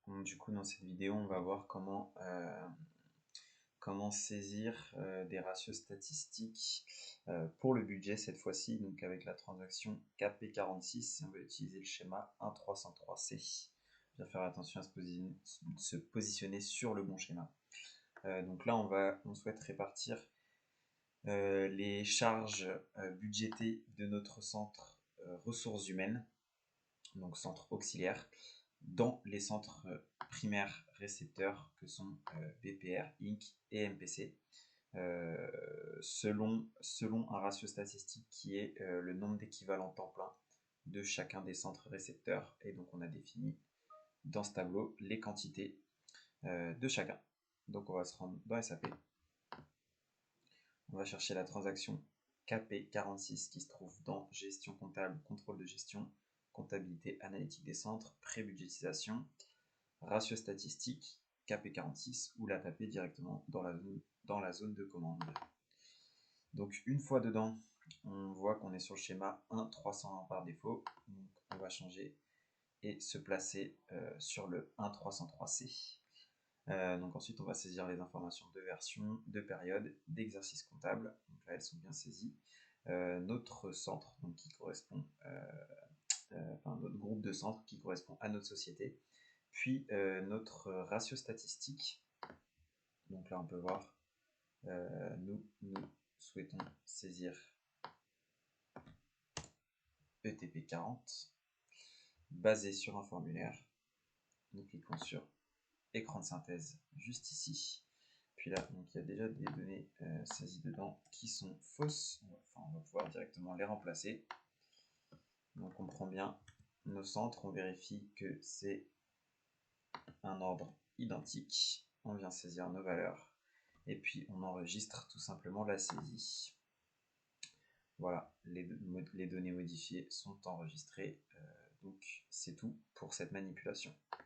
Du coup, dans cette vidéo, on va voir comment saisir des ratios statistiques pour le budget cette fois-ci, donc avec la transaction KP46, on va utiliser le schéma 1,303C. Bien faire attention à se positionner sur le bon schéma. Donc là, on souhaite répartir les charges budgétées de notre centre ressources humaines, donc centre auxiliaire, dans les centres primaires récepteurs que sont BPR, Inc. et MPC, selon un ratio statistique qui est le nombre d'équivalents temps plein de chacun des centres récepteurs. Et donc on a défini dans ce tableau les quantités de chacun. Donc on va se rendre dans SAP. On va chercher la transaction KP46 qui se trouve dans gestion comptable, contrôle de gestion, comptabilité analytique des centres, pré-budgétisation, ratio statistique, KP46, ou la taper directement dans la zone de commande. Donc une fois dedans, on voit qu'on est sur le schéma 1,301 par défaut. Donc on va changer et se placer sur le 1,303C. Donc ensuite, on va saisir les informations de version, de période, d'exercice comptable. Donc là, elles sont bien saisies. Notre centre, donc qui correspond, notre groupe de centres qui correspond à notre société. Puis notre ratio statistique. Donc là, on peut voir, nous souhaitons saisir ETP40 basé sur un formulaire. Nous cliquons sur écran de synthèse juste ici. Puis là, donc, il y a déjà des données saisies dedans qui sont fausses. On va pouvoir directement les remplacer. Donc on prend bien nos centres, on vérifie que c'est un ordre identique. On vient saisir nos valeurs. Et puis on enregistre tout simplement la saisie. Voilà, les données modifiées sont enregistrées. Donc c'est tout pour cette manipulation.